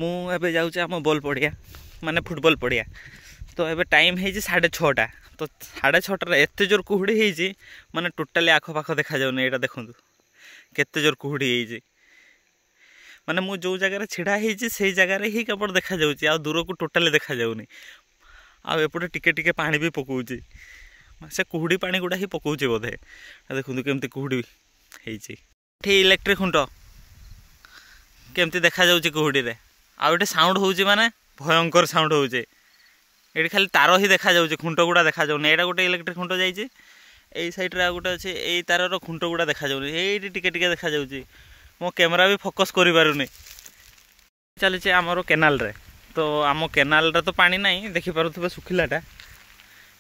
ମୁଁ ଏବେ ଯାଉଛି ଆମ ବଲ୍ ପଡ଼ିଆ ମାନେ ଫୁଟବଲ ପଡ଼ିଆ। ତ ଏବେ ଟାଇମ୍ ହେଇଛି 6:30। ତ 6:30ରେ ଏତେ ଜୋର କୁହୁଡ଼ି ହେଇଛି ମାନେ ଟୋଟାଲି ଆଖପାଖ ଦେଖାଯାଉନି। ଏଇଟା ଦେଖନ୍ତୁ କେତେ ଜୋର କୁହୁଡ଼ି ହେଇଛି। ମାନେ ମୁଁ ଯେଉଁ ଜାଗାରେ ଛିଡ଼ା ହେଇଛି ସେଇ ଜାଗାରେ ହିଁ କେବଳ ଦେଖାଯାଉଛି, ଆଉ ଦୂରକୁ ଟୋଟାଲି ଦେଖାଯାଉନି। ଆଉ ଏପଟେ ଟିକେ ଟିକେ ପାଣି ବି ପକାଉଛି, ସେ କୁହୁଡ଼ି ପାଣି ଗୁଡ଼ା ହିଁ ପକାଉଛି ବୋଧେ। ଦେଖନ୍ତୁ କେମିତି କୁହୁଡ଼ି ହେଇଛି। ଏଠି ଇଲେକ୍ଟ୍ରିକ୍ ଖୁଣ୍ଟ କେମିତି ଦେଖାଯାଉଛି କୁହୁଡ଼ିରେ। ଆଉ ଏଠି ସାଉଣ୍ଡ ହେଉଛି ମାନେ ଭୟଙ୍କର ସାଉଣ୍ଡ ହେଉଛି। ଏଠି ଖାଲି ତାର ହିଁ ଦେଖାଯାଉଛି, ଖୁଣ୍ଟ ଗୁଡ଼ା ଦେଖାଯାଉନି। ଏଇଟା ଗୋଟେ ଇଲେକ୍ଟ୍ରିକ୍ ଖୁଣ୍ଟ ଯାଇଛି, ଏଇ ସାଇଡ଼୍ରେ ଆଉ ଗୋଟେ ଅଛି, ଏଇ ତାରର ଖୁଣ୍ଟ ଗୁଡ଼ା ଦେଖାଯାଉନି। ଏଇଠି ଟିକେ ଟିକେ ଦେଖାଯାଉଛି। ମୋ କ୍ୟାମେରା ବି ଫୋକସ୍ କରିପାରୁନି। ଚାଲିଛି ଆମର କେନାଲରେ। ତ ଆମ କେନାଲରେ ତ ପାଣି ନାହିଁ, ଦେଖିପାରୁଥିବେ ଶୁଖିଲାଟା।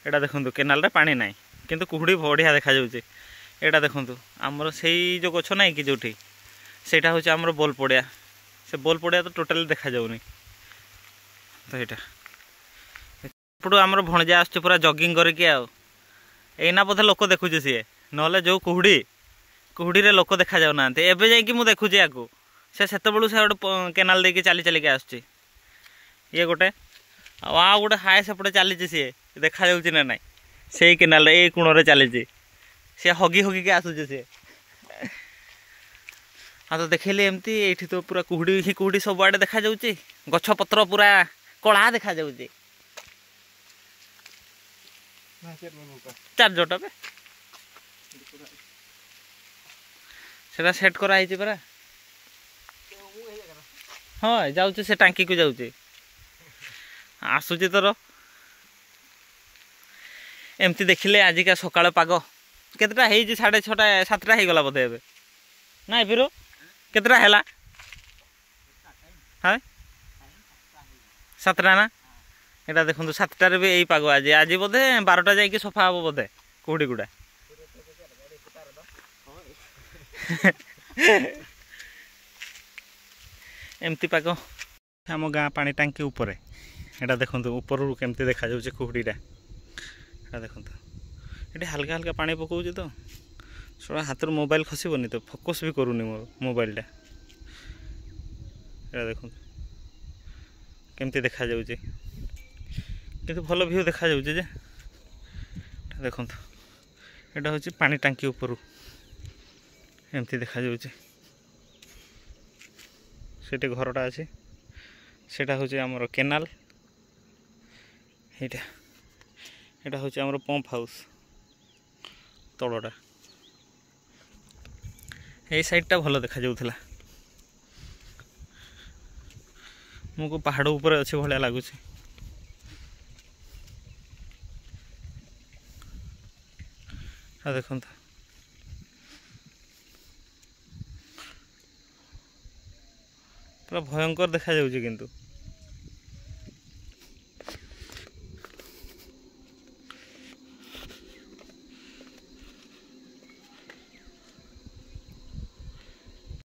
ଏଇଟା ଦେଖନ୍ତୁ କେନାଲରେ ପାଣି ନାହିଁ, କିନ୍ତୁ କୁହୁଡ଼ି ବଢ଼ିଆ ଦେଖାଯାଉଛି। ଏଇଟା ଦେଖନ୍ତୁ ଆମର ସେଇ ଯେଉଁ ଗଛ ନାହିଁ କି ଯେଉଁଠି, ସେଇଟା ହେଉଛି ଆମର ବଲ୍ ପଡ଼ିଆ। ସେ ବଲ୍ ପଡ଼ିଆ ତ ଟୋଟାଲି ଦେଖାଯାଉନି। ତ ଏଇଟା ଏପଟୁ ଆମର ଭଣଜା ଆସୁଛି ପୁରା ଜଗିଂ କରିକି। ଆଉ ଏଇନା ବୋଧେ ଲୋକ ଦେଖୁଛି ସିଏ, ନହେଲେ ଯେଉଁ କୁହୁଡ଼ିରେ ଲୋକ ଦେଖାଯାଉନାହାନ୍ତି। ଏବେ ଯାଇକି ମୁଁ ଦେଖୁଛି ୟାକୁ। ସେତେବେଳୁ ସେ ଗୋଟେ କେନାଲ ଦେଇକି ଚାଲି ଚାଲିକି ଆସୁଛି। ଇଏ ଗୋଟେ ଆଉ ଗୋଟେ ହାଏ ସେପଟେ ଚାଲିଛି, ସିଏ ଦେଖାଯାଉଛି ନା ନାଇଁ। ସେଇ କେନାଲରେ ଏଇ କୋଣରେ ଚାଲିଛି, ସିଏ ହଗି ହଗିକି ଆସୁଛି ସିଏ। ଆଉ ତ ଦେଖେଇଲି ଏମିତି। ଏଇଠି ତ ପୁରା କୁହୁଡ଼ି ହିଁ କୁହୁଡ଼ି ସବୁଆଡ଼େ ଦେଖାଯାଉଛି। ଗଛପତ୍ର ପୁରା କଳା ଦେଖାଯାଉଛି। ଚାର୍ଜରଟା ବେ ସେଟା ସେଟ୍ କରାହେଇଛି ପରା। ହଁ ଯାଉଛି, ସେ ଟାଙ୍କିକୁ ଯାଉଛି। ଆସୁଛି ତୋର। ଏମିତି ଦେଖିଲେ ଆଜିକା ସକାଳ ପାଗ କେତେଟା ହେଇଛି? 6:30 7ଟା ହେଇଗଲା ବୋଧେ ଏବେ। ନାଇଁ ବିରୁ କେତେଟା ହେଲା? ହଁ 7ଟା ନା। ଏଇଟା ଦେଖନ୍ତୁ 7ଟାରେ ବି ଏଇ ପାଗ। ଆଜି ବୋଧେ 12ଟା ଯାଇକି ସଫା ହବ ବୋଧେ କୁହୁଡ଼ି ଗୁଡ଼ା। ଏମିତି ପାଗ ଆମ ଗାଁ ପାଣି ଟାଙ୍କି ଉପରେ। ଏଇଟା ଦେଖନ୍ତୁ ଉପରୁ କେମିତି ଦେଖାଯାଉଛି କୁହୁଡ଼ିଟା। ଏଇଟା ଦେଖନ୍ତୁ ଏଠି ହାଲକା ହାଲକା ପାଣି ପକାଉଛି ତ ସେଟା ହାତରୁ ମୋବାଇଲ ଖସିବନି ତ, ଫୋକସ୍ ବି କରୁନି ମୋର ମୋବାଇଲଟା। ଏଇଟା ଦେଖନ୍ତୁ କେମିତି ଦେଖାଯାଉଛି, କିନ୍ତୁ ଭଲ ଭିଉ ଦେଖାଯାଉଛି ଯେ। ଦେଖନ୍ତୁ ଏଇଟା ହେଉଛି ପାଣି ଟାଙ୍କି ଉପରୁ ଏମିତି ଦେଖାଯାଉଛି। ସେଠି ଘରଟା ଅଛି, ସେଇଟା ହେଉଛି ଆମର କେନାଲ। ଏଇଟା ହେଉଛି ଆମର ପମ୍ପ ହାଉସ୍ ତଳଟା। ଏଇ ସାଇଡ଼୍ଟା ଭଲ ଦେଖାଯାଉଥିଲା। ମୁଁ ପାହାଡ଼ ଉପରେ ଅଛି ଭଳିଆ ଲାଗୁଛି। ଦେଖନ୍ତୁ ପୁରା ଭୟଙ୍କର ଦେଖାଯାଉଛି କିନ୍ତୁ।